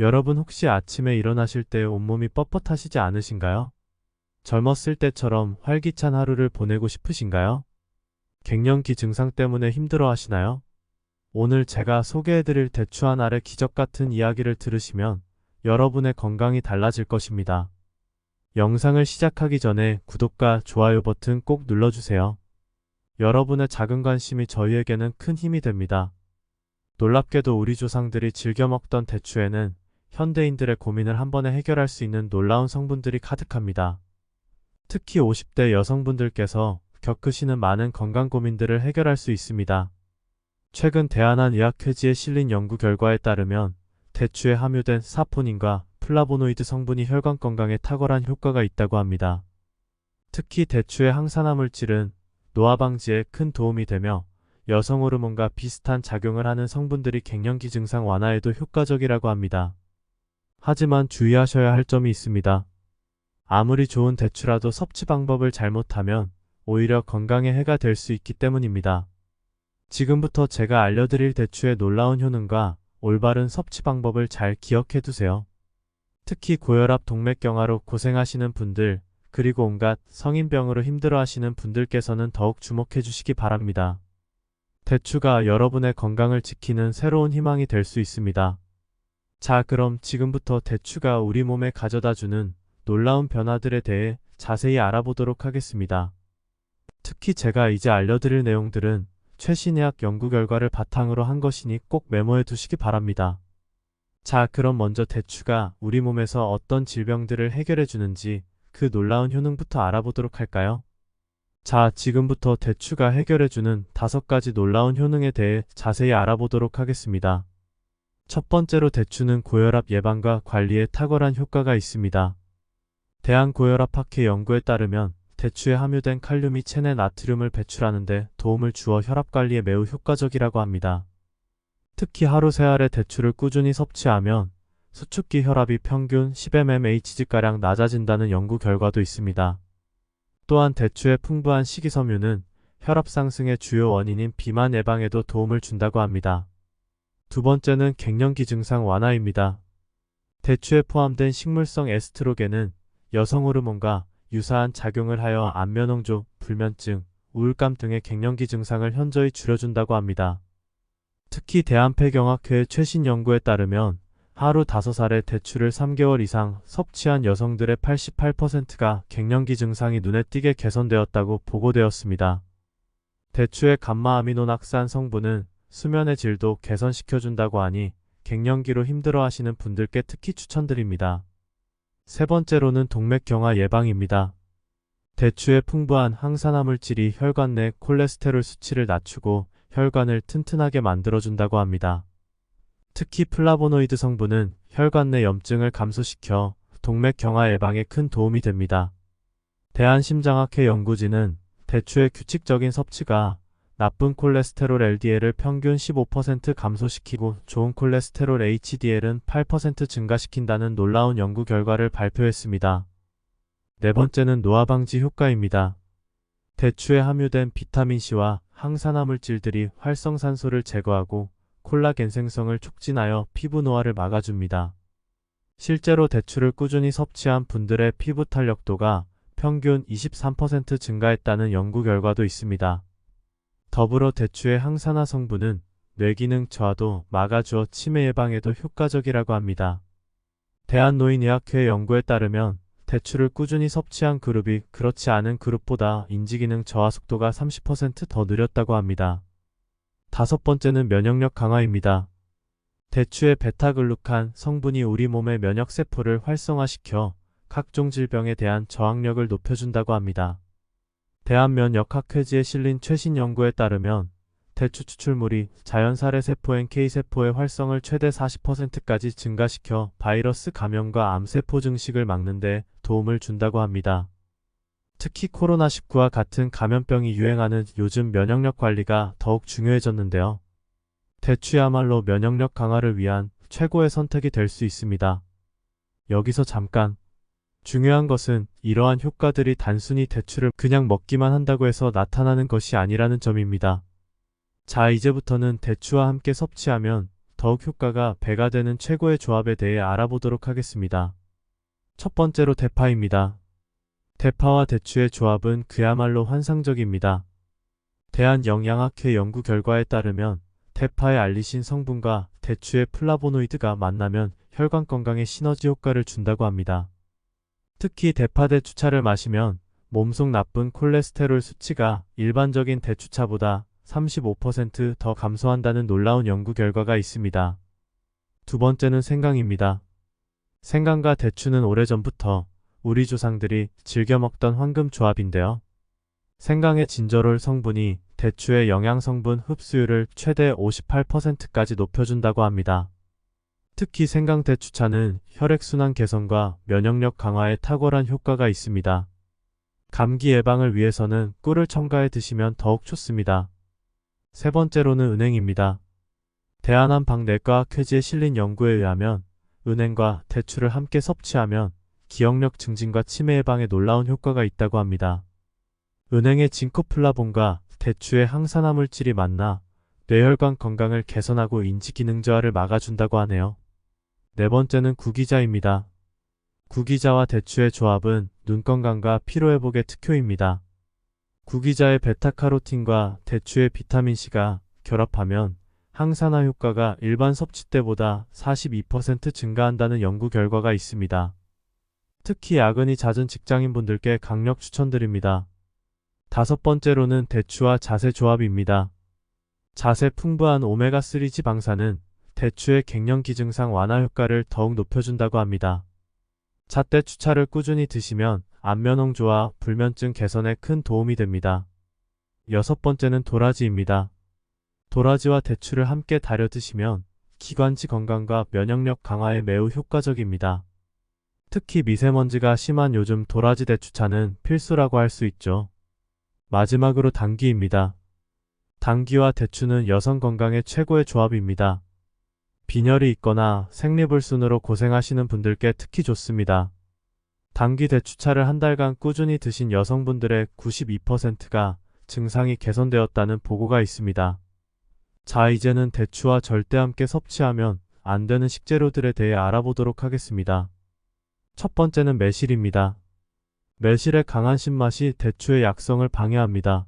여러분 혹시 아침에 일어나실 때 온몸이 뻣뻣하시지 않으신가요? 젊었을 때처럼 활기찬 하루를 보내고 싶으신가요? 갱년기 증상 때문에 힘들어 하시나요? 오늘 제가 소개해드릴 대추 한 알의 기적 같은 이야기를 들으시면 여러분의 건강이 달라질 것입니다. 영상을 시작하기 전에 구독과 좋아요 버튼 꼭 눌러주세요. 여러분의 작은 관심이 저희에게는 큰 힘이 됩니다. 놀랍게도 우리 조상들이 즐겨 먹던 대추에는 현대인들의 고민을 한 번에 해결할 수 있는 놀라운 성분들이 가득합니다. 특히 50대 여성분들께서 겪으시는 많은 건강 고민들을 해결할 수 있습니다. 최근 대한의학회지에 실린 연구 결과에 따르면 대추에 함유된 사포닌과 플라보노이드 성분이 혈관 건강에 탁월한 효과가 있다고 합니다. 특히 대추의 항산화 물질은 노화 방지에 큰 도움이 되며 여성 호르몬과 비슷한 작용을 하는 성분들이 갱년기 증상 완화에도 효과적이라고 합니다. 하지만 주의하셔야 할 점이 있습니다. 아무리 좋은 대추라도 섭취 방법을 잘못하면 오히려 건강에 해가 될 수 있기 때문입니다. 지금부터 제가 알려드릴 대추의 놀라운 효능과 올바른 섭취 방법을 잘 기억해 두세요. 특히 고혈압 동맥경화로 고생하시는 분들, 그리고 온갖 성인병으로 힘들어하시는 분들께서는 더욱 주목해 주시기 바랍니다. 대추가 여러분의 건강을 지키는 새로운 희망이 될 수 있습니다. 자, 그럼 지금부터 대추가 우리 몸에 가져다주는 놀라운 변화들에 대해 자세히 알아보도록 하겠습니다. 특히 제가 이제 알려드릴 내용들은 최신의학 연구 결과를 바탕으로 한 것이니 꼭 메모해 두시기 바랍니다. 자, 그럼 먼저 대추가 우리 몸에서 어떤 질병들을 해결해 주는지 그 놀라운 효능부터 알아보도록 할까요? 자, 지금부터 대추가 해결해주는 5가지 놀라운 효능에 대해 자세히 알아보도록 하겠습니다. 첫 번째로 대추는 고혈압 예방과 관리에 탁월한 효과가 있습니다. 대한고혈압학회 연구에 따르면 대추에 함유된 칼륨이 체내 나트륨을 배출하는 데 도움을 주어 혈압 관리에 매우 효과적이라고 합니다. 특히 하루 3알의 대추를 꾸준히 섭취하면 수축기 혈압이 평균 10mmHg가량 낮아진다는 연구 결과도 있습니다. 또한 대추의 풍부한 식이섬유는 혈압 상승의 주요 원인인 비만 예방에도 도움을 준다고 합니다. 두 번째는 갱년기 증상 완화입니다. 대추에 포함된 식물성 에스트로겐은 여성 호르몬과 유사한 작용을 하여 안면홍조, 불면증, 우울감 등의 갱년기 증상을 현저히 줄여준다고 합니다. 특히 대한폐경학회의 최신 연구에 따르면 하루 5알의 대추를 3개월 이상 섭취한 여성들의 88%가 갱년기 증상이 눈에 띄게 개선되었다고 보고되었습니다. 대추의 감마아미노낙산 성분은 수면의 질도 개선시켜준다고 하니 갱년기로 힘들어하시는 분들께 특히 추천드립니다. 세 번째로는 동맥경화 예방입니다. 대추의 풍부한 항산화 물질이 혈관 내 콜레스테롤 수치를 낮추고 혈관을 튼튼하게 만들어준다고 합니다. 특히 플라보노이드 성분은 혈관 내 염증을 감소시켜 동맥경화 예방에 큰 도움이 됩니다. 대한심장학회 연구진은 대추의 규칙적인 섭취가 나쁜 콜레스테롤 LDL을 평균 15% 감소시키고 좋은 콜레스테롤 HDL은 8% 증가시킨다는 놀라운 연구 결과를 발표했습니다. 네 번째는 노화 방지 효과입니다. 대추에 함유된 비타민C와 항산화 물질들이 활성산소를 제거하고 콜라겐 생성을 촉진하여 피부 노화를 막아줍니다. 실제로 대추를 꾸준히 섭취한 분들의 피부 탄력도가 평균 23% 증가했다는 연구 결과도 있습니다. 더불어 대추의 항산화 성분은 뇌기능 저하도 막아주어 치매 예방에도 효과적이라고 합니다. 대한노인의학회 연구에 따르면 대추를 꾸준히 섭취한 그룹이 그렇지 않은 그룹보다 인지기능 저하 속도가 30% 더 느렸다고 합니다. 다섯 번째는 면역력 강화입니다. 대추의 베타글루칸 성분이 우리 몸의 면역세포를 활성화시켜 각종 질병에 대한 저항력을 높여준다고 합니다. 대한면역학회지에 실린 최신 연구에 따르면 대추 추출물이 자연살해 세포 NK세포의 활성을 최대 40%까지 증가시켜 바이러스 감염과 암세포 증식을 막는 데 도움을 준다고 합니다. 특히 코로나19와 같은 감염병이 유행하는 요즘 면역력 관리가 더욱 중요해졌는데요. 대추야말로 면역력 강화를 위한 최고의 선택이 될 수 있습니다. 여기서 잠깐! 중요한 것은 이러한 효과들이 단순히 대추를 그냥 먹기만 한다고 해서 나타나는 것이 아니라는 점입니다. 자, 이제부터는 대추와 함께 섭취하면 더욱 효과가 배가 되는 최고의 조합에 대해 알아보도록 하겠습니다. 첫 번째로 대파입니다. 대파와 대추의 조합은 그야말로 환상적입니다. 대한영양학회 연구 결과에 따르면 대파의 알리신 성분과 대추의 플라보노이드가 만나면 혈관 건강에 시너지 효과를 준다고 합니다. 특히 대파 대추차를 마시면 몸속 나쁜 콜레스테롤 수치가 일반적인 대추차보다 35% 더 감소한다는 놀라운 연구 결과가 있습니다. 두 번째는 생강입니다. 생강과 대추는 오래전부터 우리 조상들이 즐겨 먹던 황금 조합인데요. 생강의 진저롤 성분이 대추의 영양성분 흡수율을 최대 58%까지 높여준다고 합니다. 특히 생강 대추차는 혈액순환 개선과 면역력 강화에 탁월한 효과가 있습니다. 감기 예방을 위해서는 꿀을 첨가해 드시면 더욱 좋습니다. 세 번째로는 은행입니다. 대한한방내과학회지에 실린 연구에 의하면 은행과 대추를 함께 섭취하면 기억력 증진과 치매 예방에 놀라운 효과가 있다고 합니다. 은행의 징코플라본과 대추의 항산화 물질이 만나 뇌혈관 건강을 개선하고 인지기능 저하를 막아준다고 하네요. 네 번째는 구기자입니다. 구기자와 대추의 조합은 눈 건강과 피로회복의 특효입니다. 구기자의 베타카로틴과 대추의 비타민C가 결합하면 항산화 효과가 일반 섭취 때보다 42% 증가한다는 연구 결과가 있습니다. 특히 야근이 잦은 직장인분들께 강력 추천드립니다. 다섯 번째로는 대추와 잣의 조합입니다. 잣의 풍부한 오메가3 지방산은 대추의 갱년기 증상 완화 효과를 더욱 높여준다고 합니다. 잣대추차를 꾸준히 드시면 안면홍조와 불면증 개선에 큰 도움이 됩니다. 여섯 번째는 도라지입니다. 도라지와 대추를 함께 달여 드시면 기관지 건강과 면역력 강화에 매우 효과적입니다. 특히 미세먼지가 심한 요즘 도라지 대추차는 필수라고 할 수 있죠. 마지막으로 당귀입니다. 당귀와 대추는 여성 건강에 최고의 조합입니다. 빈혈이 있거나 생리불순으로 고생하시는 분들께 특히 좋습니다. 당귀 대추차를 한 달간 꾸준히 드신 여성분들의 92%가 증상이 개선되었다는 보고가 있습니다. 자, 이제는 대추와 절대 함께 섭취하면 안 되는 식재료들에 대해 알아보도록 하겠습니다. 첫 번째는 매실입니다. 매실의 강한 신맛이 대추의 약성을 방해합니다.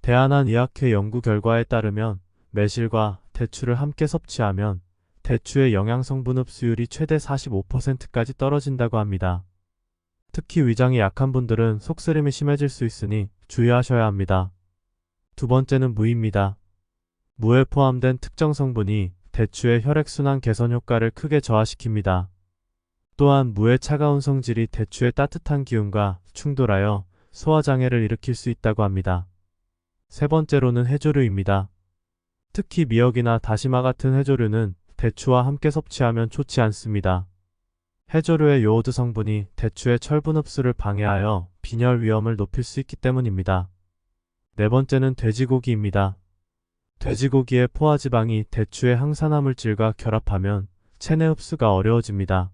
대한한의학회 연구 결과에 따르면 매실과 대추를 함께 섭취하면 대추의 영양성분 흡수율이 최대 45%까지 떨어진다고 합니다. 특히 위장이 약한 분들은 속쓰림이 심해질 수 있으니 주의하셔야 합니다. 두 번째는 무입니다. 무에 포함된 특정 성분이 대추의 혈액순환 개선 효과를 크게 저하시킵니다. 또한 무의 차가운 성질이 대추의 따뜻한 기운과 충돌하여 소화장애를 일으킬 수 있다고 합니다. 세 번째로는 해조류입니다. 특히 미역이나 다시마 같은 해조류는 대추와 함께 섭취하면 좋지 않습니다. 해조류의 요오드 성분이 대추의 철분 흡수를 방해하여 빈혈 위험을 높일 수 있기 때문입니다. 네 번째는 돼지고기입니다. 돼지고기의 포화지방이 대추의 항산화 물질과 결합하면 체내 흡수가 어려워집니다.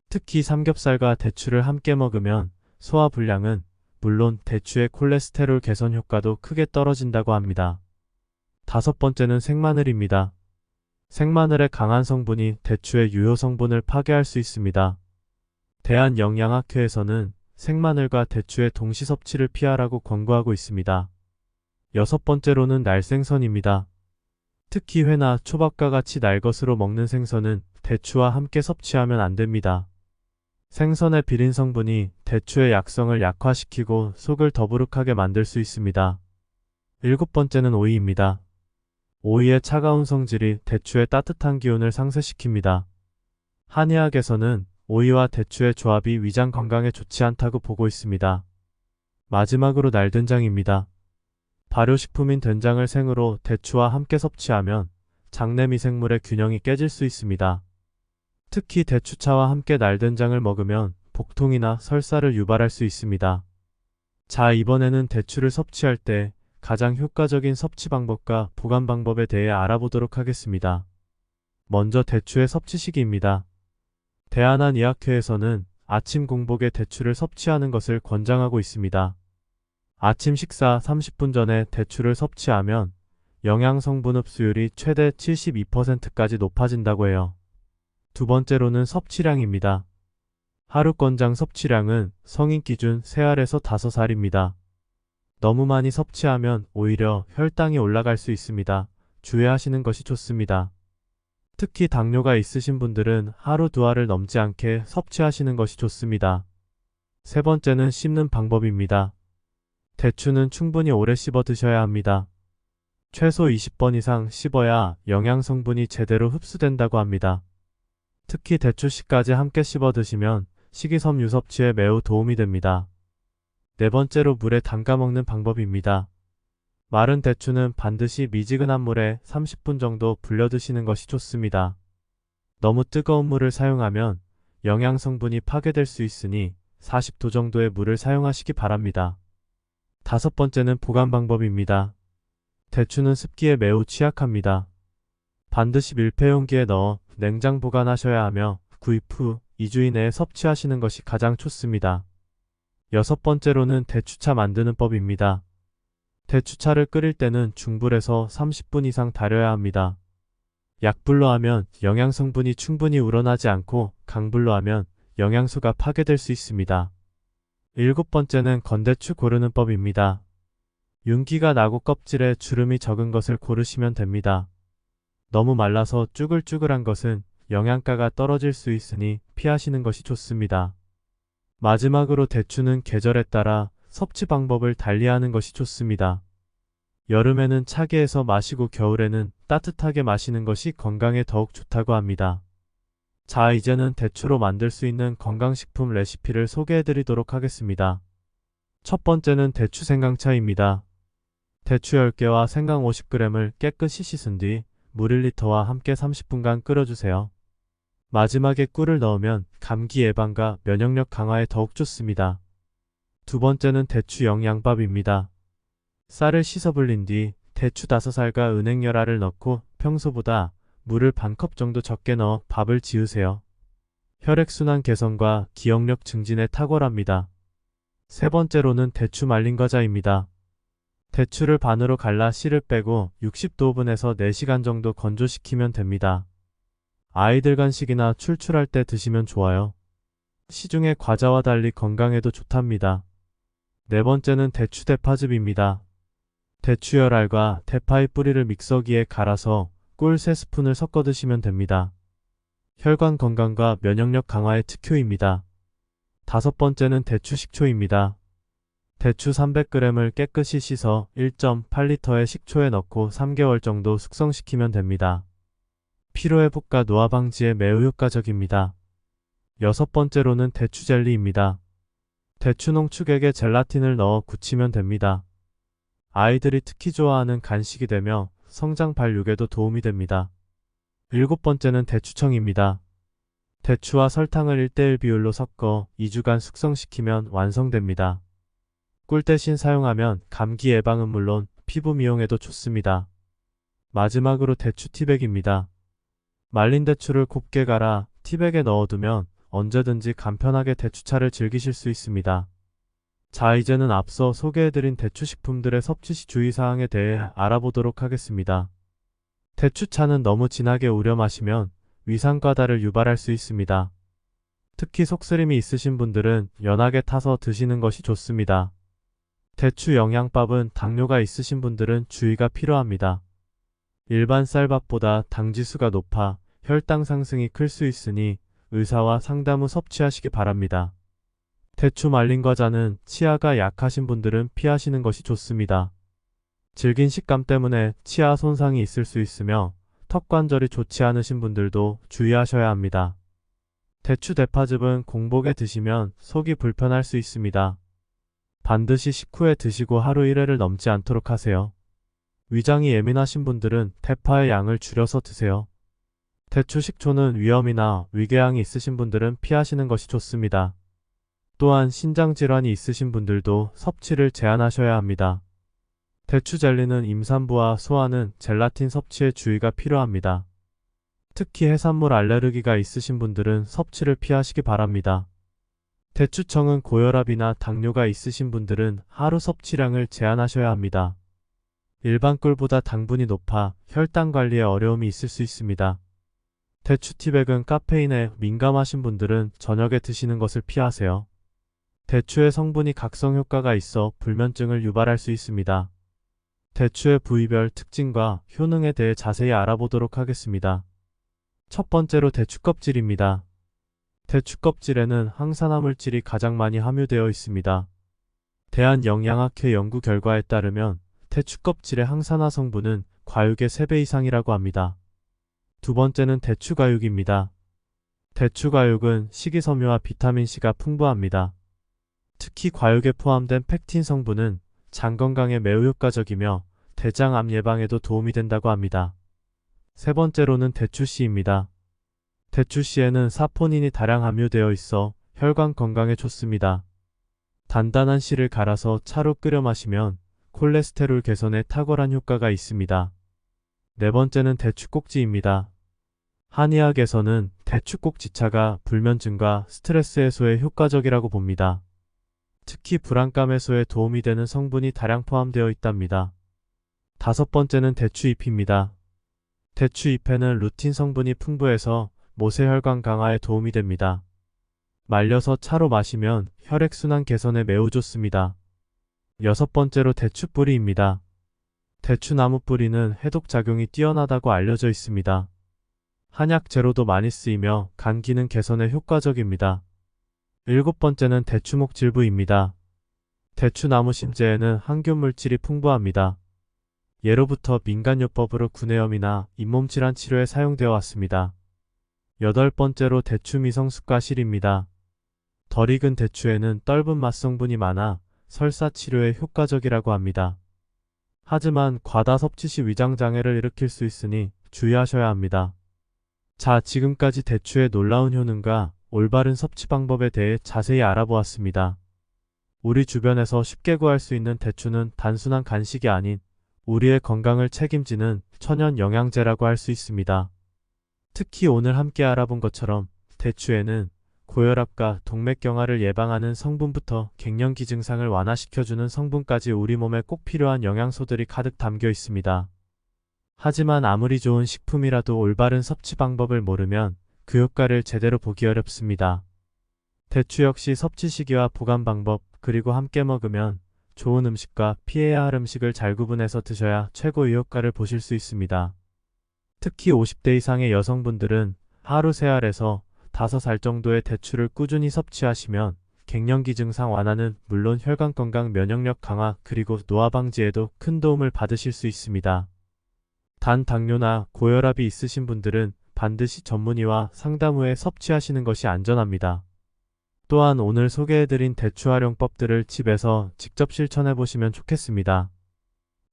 특히 삼겹살과 대추를 함께 먹으면 소화 불량은 물론 대추의 콜레스테롤 개선 효과도 크게 떨어진다고 합니다. 다섯 번째는 생마늘입니다. 생마늘의 강한 성분이 대추의 유효 성분을 파괴할 수 있습니다. 대한영양학회에서는 생마늘과 대추의 동시 섭취를 피하라고 권고하고 있습니다. 여섯 번째로는 날생선입니다. 특히 회나 초밥과 같이 날것으로 먹는 생선은 대추와 함께 섭취하면 안 됩니다. 생선의 비린 성분이 대추의 약성을 약화시키고 속을 더부룩하게 만들 수 있습니다. 일곱 번째는 오이입니다. 오이의 차가운 성질이 대추의 따뜻한 기운을 상쇄시킵니다. 한의학에서는 오이와 대추의 조합이 위장 건강에 좋지 않다고 보고 있습니다. 마지막으로 날된장입니다. 발효식품인 된장을 생으로 대추와 함께 섭취하면 장내 미생물의 균형이 깨질 수 있습니다. 특히 대추차와 함께 날된장을 먹으면 복통이나 설사를 유발할 수 있습니다. 자, 이번에는 대추를 섭취할 때 가장 효과적인 섭취 방법과 보관 방법에 대해 알아보도록 하겠습니다. 먼저 대추의 섭취 시기입니다. 대한한의학회에서는 아침 공복에 대추를 섭취하는 것을 권장하고 있습니다. 아침 식사 30분 전에 대추를 섭취하면 영양 성분 흡수율이 최대 72%까지 높아진다고 해요. 두 번째로는 섭취량입니다. 하루 권장 섭취량은 성인 기준 3알에서 5알입니다. 너무 많이 섭취하면 오히려 혈당이 올라갈 수 있습니다. 주의하시는 것이 좋습니다. 특히 당뇨가 있으신 분들은 하루 2알을 넘지 않게 섭취하시는 것이 좋습니다. 세 번째는 씹는 방법입니다. 대추는 충분히 오래 씹어 드셔야 합니다. 최소 20번 이상 씹어야 영양 성분이 제대로 흡수된다고 합니다. 특히 대추씨까지 함께 씹어 드시면 식이섬유 섭취에 매우 도움이 됩니다. 네 번째로 물에 담가 먹는 방법입니다. 마른 대추는 반드시 미지근한 물에 30분 정도 불려 드시는 것이 좋습니다. 너무 뜨거운 물을 사용하면 영양 성분이 파괴될 수 있으니 40도 정도의 물을 사용하시기 바랍니다. 다섯 번째는 보관 방법입니다. 대추는 습기에 매우 취약합니다. 반드시 밀폐용기에 넣어 냉장 보관하셔야 하며 구입 후 2주 이내에 섭취하시는 것이 가장 좋습니다. 여섯 번째로는 대추차 만드는 법입니다. 대추차를 끓일 때는 중불에서 30분 이상 달여야 합니다. 약불로 하면 영양 성분이 충분히 우러나지 않고 강불로 하면 영양소가 파괴될 수 있습니다. 일곱 번째는 건대추 고르는 법입니다. 윤기가 나고 껍질에 주름이 적은 것을 고르시면 됩니다. 너무 말라서 쭈글쭈글한 것은 영양가가 떨어질 수 있으니 피하시는 것이 좋습니다. 마지막으로 대추는 계절에 따라 섭취 방법을 달리하는 것이 좋습니다. 여름에는 차게 해서 마시고 겨울에는 따뜻하게 마시는 것이 건강에 더욱 좋다고 합니다. 자, 이제는 대추로 만들 수 있는 건강식품 레시피를 소개해 드리도록 하겠습니다. 첫 번째는 대추 생강차입니다. 대추 10개와 생강 50g을 깨끗이 씻은 뒤 물 1리터와 함께 30분간 끓여주세요. 마지막에 꿀을 넣으면 감기 예방과 면역력 강화에 더욱 좋습니다. 두 번째는 대추 영양밥입니다. 쌀을 씻어 불린 뒤 대추 5알과 은행열알을 넣고 평소보다 물을 반컵 정도 적게 넣어 밥을 지으세요. 혈액순환 개선과 기억력 증진에 탁월합니다. 세 번째로는 대추 말린 과자입니다. 대추를 반으로 갈라 씨를 빼고 60도 오븐에서 4시간 정도 건조시키면 됩니다. 아이들 간식이나 출출할 때 드시면 좋아요. 시중의 과자와 달리 건강에도 좋답니다. 네 번째는 대추 대파즙입니다. 대추 열알과 대파의 뿌리를 믹서기에 갈아서 꿀 3스푼을 섞어 드시면 됩니다. 혈관 건강과 면역력 강화에 특효입니다. 다섯 번째는 대추 식초입니다. 대추 300g을 깨끗이 씻어 1.8리터의 식초에 넣고 3개월 정도 숙성시키면 됩니다. 피로회복과 노화 방지에 매우 효과적입니다. 여섯 번째로는 대추 젤리입니다. 대추 농축액에 젤라틴을 넣어 굳히면 됩니다. 아이들이 특히 좋아하는 간식이 되며 성장 발육에도 도움이 됩니다. 일곱 번째는 대추청입니다. 대추와 설탕을 1:1 비율로 섞어 2주간 숙성시키면 완성됩니다. 꿀 대신 사용하면 감기 예방은 물론 피부 미용에도 좋습니다. 마지막으로 대추 티백입니다. 말린 대추를 곱게 갈아 티백에 넣어두면 언제든지 간편하게 대추차를 즐기실 수 있습니다. 자, 이제는 앞서 소개해드린 대추 식품들의 섭취 시 주의사항에 대해 알아보도록 하겠습니다. 대추차는 너무 진하게 우려 마시면 위산과다를 유발할 수 있습니다. 특히 속쓰림이 있으신 분들은 연하게 타서 드시는 것이 좋습니다. 대추 영양밥은 당뇨가 있으신 분들은 주의가 필요합니다. 일반 쌀밥보다 당지수가 높아 혈당 상승이 클 수 있으니 의사와 상담 후 섭취하시기 바랍니다. 대추 말린 과자는 치아가 약하신 분들은 피하시는 것이 좋습니다. 질긴 식감 때문에 치아 손상이 있을 수 있으며 턱 관절이 좋지 않으신 분들도 주의하셔야 합니다. 대추 대파즙은 공복에 드시면 속이 불편할 수 있습니다. 반드시 식후에 드시고 하루 1회를 넘지 않도록 하세요. 위장이 예민하신 분들은 대파의 양을 줄여서 드세요. 대추 식초는 위염이나 위궤양이 있으신 분들은 피하시는 것이 좋습니다. 또한 신장질환이 있으신 분들도 섭취를 제한하셔야 합니다. 대추 젤리는 임산부와 소아는 젤라틴 섭취에 주의가 필요합니다. 특히 해산물 알레르기가 있으신 분들은 섭취를 피하시기 바랍니다. 대추청은 고혈압이나 당뇨가 있으신 분들은 하루 섭취량을 제한하셔야 합니다. 일반 꿀보다 당분이 높아 혈당 관리에 어려움이 있을 수 있습니다. 대추 티백은 카페인에 민감하신 분들은 저녁에 드시는 것을 피하세요. 대추의 성분이 각성 효과가 있어 불면증을 유발할 수 있습니다. 대추의 부위별 특징과 효능에 대해 자세히 알아보도록 하겠습니다. 첫 번째로 대추 껍질입니다. 대추 껍질에는 항산화 물질이 가장 많이 함유되어 있습니다. 대한영양학회 연구 결과에 따르면 대추 껍질의 항산화 성분은 과육의 3배 이상이라고 합니다. 두 번째는 대추과육입니다. 대추과육은 식이섬유와 비타민C가 풍부합니다. 특히 과육에 포함된 팩틴 성분은 장 건강에 매우 효과적이며 대장암 예방에도 도움이 된다고 합니다. 세 번째로는 대추씨입니다. 대추씨에는 사포닌이 다량 함유되어 있어 혈관 건강에 좋습니다. 단단한 씨를 갈아서 차로 끓여 마시면 콜레스테롤 개선에 탁월한 효과가 있습니다. 네 번째는 대추꼭지입니다. 한의학에서는 대추꼭지차가 불면증과 스트레스 해소에 효과적이라고 봅니다. 특히 불안감 해소에 도움이 되는 성분이 다량 포함되어 있답니다. 다섯 번째는 대추잎입니다. 대추잎에는 루틴 성분이 풍부해서 모세혈관 강화에 도움이 됩니다. 말려서 차로 마시면 혈액순환 개선에 매우 좋습니다. 여섯 번째로 대추뿌리입니다. 대추나무 뿌리는 해독작용이 뛰어나다고 알려져 있습니다. 한약재로도 많이 쓰이며 간 기능 개선에 효과적입니다. 일곱 번째는 대추목 질부입니다. 대추나무 심재에는 항균 물질이 풍부합니다. 예로부터 민간요법으로 구내염이나 잇몸 질환 치료에 사용되어 왔습니다. 여덟 번째로 대추 미성숙과실입니다. 덜 익은 대추에는 떫은 맛 성분이 많아 설사 치료에 효과적이라고 합니다. 하지만 과다 섭취 시 위장장애를 일으킬 수 있으니 주의하셔야 합니다. 자, 지금까지 대추의 놀라운 효능과 올바른 섭취 방법에 대해 자세히 알아보았습니다. 우리 주변에서 쉽게 구할 수 있는 대추는 단순한 간식이 아닌 우리의 건강을 책임지는 천연 영양제라고 할 수 있습니다. 특히 오늘 함께 알아본 것처럼 대추에는 고혈압과 동맥경화를 예방하는 성분부터 갱년기 증상을 완화시켜주는 성분까지 우리 몸에 꼭 필요한 영양소들이 가득 담겨 있습니다. 하지만 아무리 좋은 식품이라도 올바른 섭취 방법을 모르면 그 효과를 제대로 보기 어렵습니다. 대추 역시 섭취 시기와 보관 방법, 그리고 함께 먹으면 좋은 음식과 피해야 할 음식을 잘 구분해서 드셔야 최고의 효과를 보실 수 있습니다. 특히 50대 이상의 여성분들은 하루 3알에서 5알 정도의 대추를 꾸준히 섭취하시면 갱년기 증상 완화는 물론 혈관 건강, 면역력 강화, 그리고 노화 방지에도 큰 도움을 받으실 수 있습니다. 단 당뇨나 고혈압이 있으신 분들은 반드시 전문의와 상담 후에 섭취하시는 것이 안전합니다. 또한 오늘 소개해드린 대추 활용법들을 집에서 직접 실천해보시면 좋겠습니다.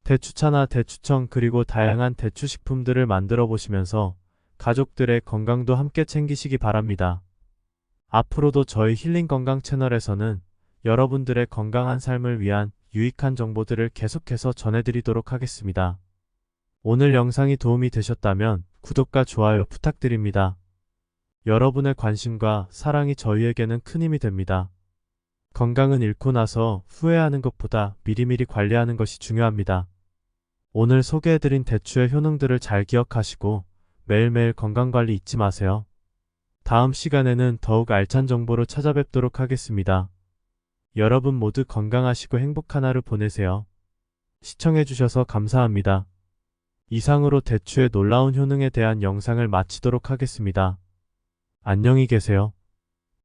대추차나 대추청 그리고 다양한 대추 식품들을 만들어 보시면서 가족들의 건강도 함께 챙기시기 바랍니다. 앞으로도 저희 힐링 건강 채널에서는 여러분들의 건강한 삶을 위한 유익한 정보들을 계속해서 전해드리도록 하겠습니다. 오늘 영상이 도움이 되셨다면 구독과 좋아요 부탁드립니다. 여러분의 관심과 사랑이 저희에게는 큰 힘이 됩니다. 건강은 잃고 나서 후회하는 것보다 미리미리 관리하는 것이 중요합니다. 오늘 소개해드린 대추의 효능들을 잘 기억하시고 매일매일 건강관리 잊지 마세요. 다음 시간에는 더욱 알찬 정보로 찾아뵙도록 하겠습니다. 여러분 모두 건강하시고 행복한 하루 보내세요. 시청해주셔서 감사합니다. 이상으로 대추의 놀라운 효능에 대한 영상을 마치도록 하겠습니다. 안녕히 계세요.